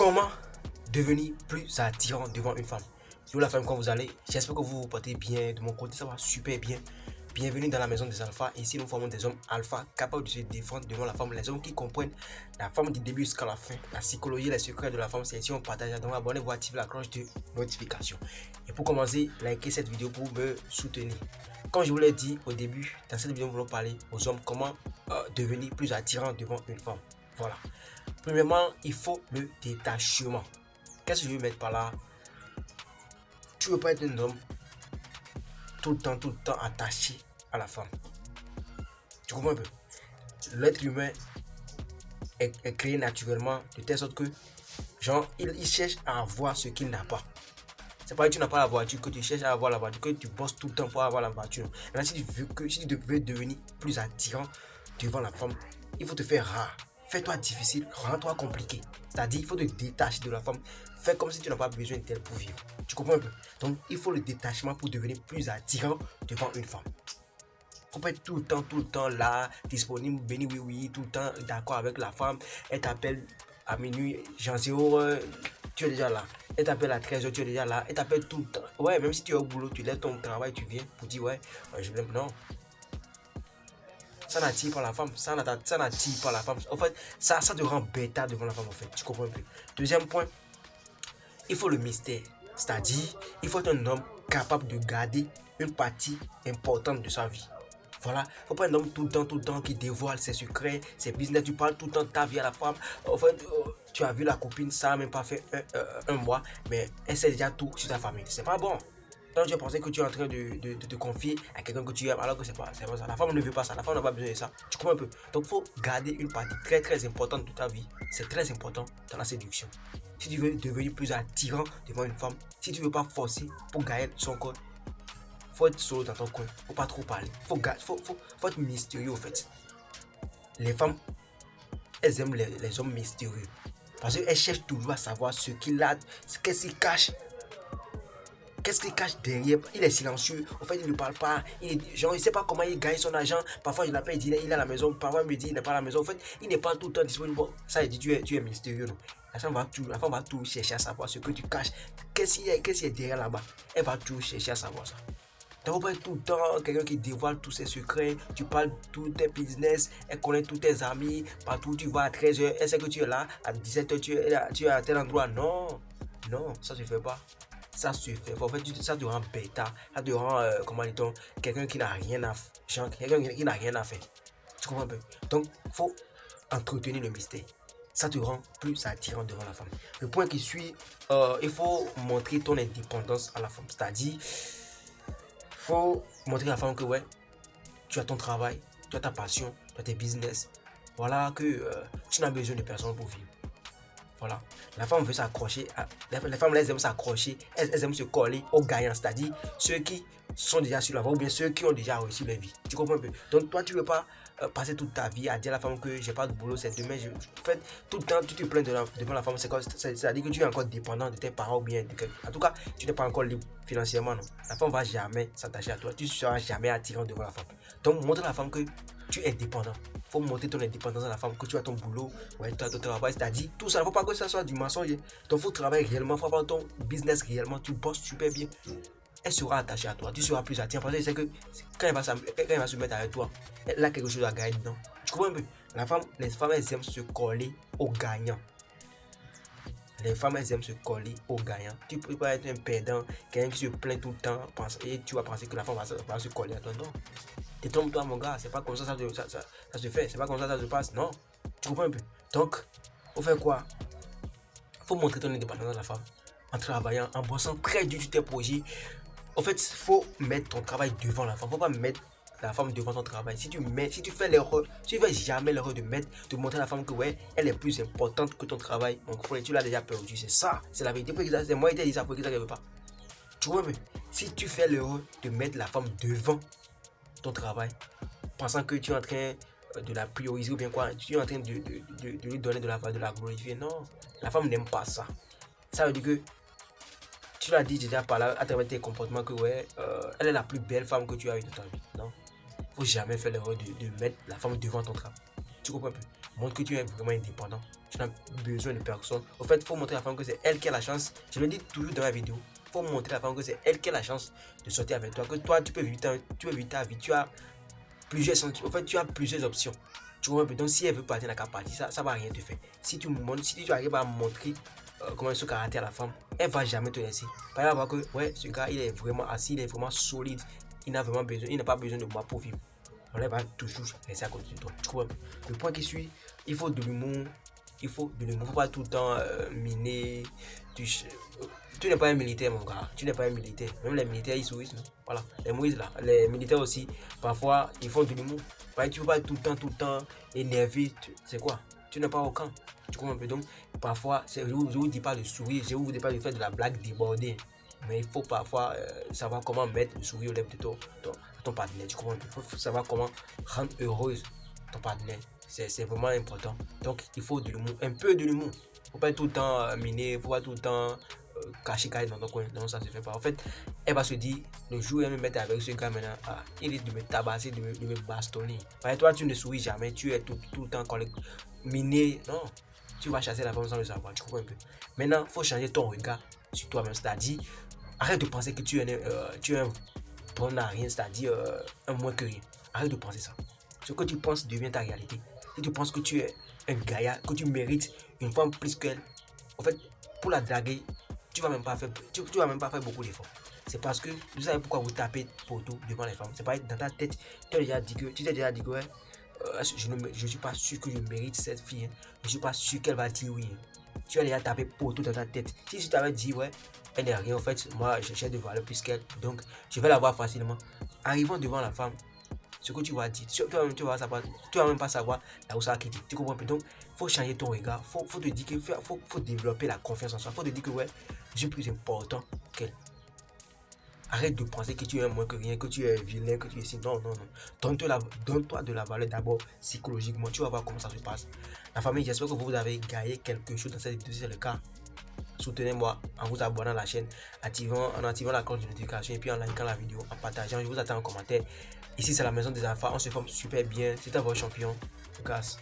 Comment devenir plus attirant devant une femme? Yo la femme, quand vous allez, j'espère que vous vous portez bien. De mon côté, ça va super bien. Bienvenue dans la maison des alphas. Ici, nous formons des hommes alpha capables de se défendre devant la femme. Les hommes qui comprennent la femme du début jusqu'à la fin. La psychologie, les secrets de la femme, c'est ici on partage. Donc abonnez-vous, activez la cloche de notification. Et pour commencer, likez cette vidéo pour me soutenir. Comme je vous l'ai dit au début, dans cette vidéo, nous allons parler aux hommes comment devenir plus attirant devant une femme. Voilà. Premièrement, il faut le détachement. Qu'est-ce que je veux mettre par là? Tu ne veux pas être un homme tout le temps attaché à la femme. Tu comprends un peu? L'être humain est créé naturellement de telle sorte que, genre, il cherche à avoir ce qu'il n'a pas. C'est pas que tu n'as pas la voiture que tu cherches à avoir la voiture, que tu bosses tout le temps pour avoir la voiture. Maintenant, si tu veux devenir plus attirant devant la femme, il faut te faire rare. Fais-toi difficile, rends-toi compliqué. C'est-à-dire, il faut te détacher de la femme. Fais comme si tu n'as pas besoin d'elle pour vivre. Tu comprends un peu? Donc, il faut le détachement pour devenir plus attirant devant une femme. Il ne faut pas être tout le temps là, disponible, béni, oui, tout le temps d'accord avec la femme. Elle t'appelle à minuit, genre 0h, tu es déjà là. Elle t'appelle à 13h, tu es déjà là. Elle t'appelle tout le temps. Ouais, même si tu es au boulot, tu lèves ton travail, tu viens pour dire, ouais, je l'aime. Non. Ça n'attire pas la femme, ça n'attire pas la femme. En fait, ça te rend bêta devant la femme, en fait. Tu comprends un peu? Deuxième point, il faut le mystère. C'est-à-dire, il faut être un homme capable de garder une partie importante de sa vie. Voilà, il ne faut pas un homme tout le temps qui dévoile ses secrets, ses business. Tu parles tout le temps de ta vie à la femme. En fait, tu as vu la copine, ça n'a même pas fait un mois, mais elle sait déjà tout sur ta famille. C'est pas bon. Donc tu as pensé que tu es en train de te confier à quelqu'un que tu aimes, alors que c'est pas ça. La femme ne veut pas ça, la femme n'a pas besoin de ça. Tu comprends un peu? Donc il faut garder une partie très importante de ta vie. C'est très important dans la séduction. Si tu veux devenir plus attirant devant une femme, si tu ne veux pas forcer pour gagner son corps, faut être solo dans ton coin, faut pas trop parler, faut être mystérieux en fait. Les femmes, elles aiment les hommes mystérieux parce qu'elles cherchent toujours à savoir ce qu'il a, qu'est-ce qu'il cache. Qu'est-ce qu'il cache derrière? Il est silencieux, en fait il ne parle pas, il ne sait pas comment il gagne son argent. Parfois je l'appelle, il dit il est à la maison, parfois il me dit il n'est pas à la maison. En fait, il n'est pas tout le temps disponible. Bon, ça il dit tu es mystérieux. Non? La femme va tout chercher à savoir ce que tu caches. Qu'est-ce qu'il y a derrière là-bas? Elle va tout chercher à savoir ça. Tu ne pas être tout le temps quelqu'un qui dévoile tous ses secrets, tu parles tous tes business, elle connaît tous tes amis, partout où tu vas à 13h, elle sait que tu es là, à 17h tu es à tel endroit. Non, ça se fait pas. Ça se fait pas. En fait, ça te rend bêta, ça te rend, comment dit-on, quelqu'un qui n'a rien à faire. Quelqu'un qui n'a rien à faire. Tu comprends un peu? Donc, il faut entretenir le mystère. Ça te rend plus attirant devant la femme. Le point qui suit, il faut montrer ton indépendance à la femme. C'est-à-dire, faut montrer à la femme que ouais, tu as ton travail, tu as ta passion, tu as tes business. Voilà que tu n'as besoin de personne pour vivre. Voilà. La femme veut s'accrocher. Les femmes, elles aiment s'accrocher. Elles aiment se coller aux gagnants. C'est-à-dire ceux qui sont déjà sur la voie ou bien ceux qui ont déjà réussi leur vie. Tu comprends un peu? Donc toi, tu ne veux pas passer toute ta vie à dire à la femme que j'ai pas de boulot, c'est demain. En fait, tout le temps, tu te plains devant la femme. C'est-à-dire que tu es encore dépendant de tes parents ou bien de quelqu'un. En tout cas, tu n'es pas encore libre financièrement. Non. La femme ne va jamais s'attacher à toi. Tu ne seras jamais attirant devant la femme. Donc, montre à la femme que tu es dépendant. Il faut montrer ton indépendance à la femme, que tu as ton boulot, ouais, tu as ton travail, c'est-à-dire tout ça. Il ne faut pas que ça soit du mensonge. Donc, il faut travailler réellement, il faut avoir ton business réellement, tu bosses super bien. Elle sera attachée à toi, tu seras plus attirant parce qu'elle sait que quand elle va se mettre avec toi, elle a quelque chose à gagner dedans. Tu comprends un peu? Les femmes, elles aiment se coller aux gagnants. Les femmes, elles aiment se coller aux gagnants. Tu peux pas être un perdant, quelqu'un qui se plaint tout le temps et tu vas penser que la femme va se coller à toi. Non. Détrompe-toi mon gars, c'est pas comme ça se fait, c'est pas comme ça se passe, non. Tu comprends un peu? Donc, faut faire quoi? Faut montrer ton indépendance à la femme en travaillant, en bossant très dur sur tes projets. En fait, faut mettre ton travail devant la femme, faut pas mettre la femme devant ton travail. Si tu fais l'erreur, tu fais jamais l'erreur de montrer à la femme que ouais, elle est plus importante que ton travail. Donc frère, tu l'as déjà perdu, c'est ça, c'est la vérité. C'est moi qui t'ai dit ça pour que ça ne veut pas. Tu vois, mais si tu fais l'erreur de mettre la femme devant ton travail, pensant que tu es en train de la prioriser ou bien quoi, tu es en train de lui donner de la glorifier. Non, la femme n'aime pas ça. Ça veut dire que tu l'as dit déjà par là à travers tes comportements que ouais, elle est la plus belle femme que tu as eue de ta vie. Non, faut jamais faire l'erreur de mettre la femme devant ton travail. Tu comprends un peu? montre que tu es vraiment indépendant. Tu n'as besoin de personne. Au fait, il faut montrer à la femme que c'est elle qui a la chance. Je le dis toujours dans la vidéo. Il faut montrer à la femme que c'est elle qui a la chance de sortir avec toi. Que toi, tu peux vivre ta vie. Tu as plusieurs sentiments. En fait, tu as plusieurs options. Tu vois un peu. Donc, si elle veut partir, elle n'a qu'à partir. Ça va rien te faire. Si tu arrives à montrer comment est ce caractère à la femme, elle va jamais te laisser. Par exemple, voir que ouais, ce gars, il est vraiment assis, il est vraiment solide. Il n'a pas besoin de moi pour vivre. On va toujours rester à côté de toi. Tu vois. Le point qui suit, il faut de l'humour. Il faut pas tout le temps miner. Tu n'es pas un militaire, mon gars. Tu n'es pas un militaire. Même les militaires, ils sourient. Voilà. Les militaires aussi, parfois, ils font de l'humour. Tu ne peux pas tout le temps énervé. C'est quoi? Tu n'es pas au camp. Tu comprends un peu? Donc, parfois, je ne vous dis pas de sourire. Je ne vous dis pas de faire de la blague débordée. Mais il faut parfois savoir comment mettre le sourire aux lèvres de ton partenaire. Tu comprends? Il faut savoir comment rendre heureuse ton partenaire. C'est vraiment important. Donc, il faut de l'humour, un peu de l'humour. Il ne faut pas être tout le temps miné, il ne faut pas tout le temps caché dans ton coin. Non, ça ne se fait pas. En fait, elle va se dire, le jour où elle me met avec ce gars maintenant, il est de me tabasser, de me bastonner. Toi, tu ne souris jamais, tu es tout le temps miné. Non, tu vas chasser la femme sans le savoir. Tu comprends un peu? Maintenant, il faut changer ton regard sur toi-même. C'est-à-dire, arrête de penser que tu es un bon à rien, c'est-à-dire un moins que rien. Arrête de penser ça. Ce que tu penses devient ta réalité. Si tu penses que tu es un gaillard, que tu mérites une femme plus qu'elle, en fait, pour la draguer, tu vas même pas faire beaucoup d'efforts. C'est parce que vous savez pourquoi vous tapez pour tout devant les femmes. C'est pas dans ta tête, tu t'es déjà dit que ouais, je suis pas sûr que je mérite cette fille. Hein. Je suis pas sûr qu'elle va dire oui. Hein. Tu as déjà tapé pour tout dans ta tête. Si tu t'avais dit ouais, elle n'est rien, en fait, moi je cherche de valeur plus qu'elle, donc je vais la voir facilement. Arrivant devant la femme, ce que tu vas dire, tu vas même pas savoir là où ça va quitter. Tu comprends? Donc, il faut changer ton regard. Faut te dire que faut développer la confiance en soi. Faut te dire que ouais, je suis plus important qu'elle. Arrête de penser que tu es moins que rien, que tu es vilain, que tu es si. Non, non, non. Donne-toi de la valeur d'abord psychologiquement. Tu vas voir comment ça se passe. La famille, j'espère que vous avez gagné quelque chose dans cette vidéo. Si c'est le cas, soutenez-moi en vous abonnant à la chaîne, en activant la cloche de notification et puis en likant la vidéo, en partageant. Je vous attends en commentaire. Ici, c'est la maison des enfants. On se forme super bien. C'est un votre champion. Lucas.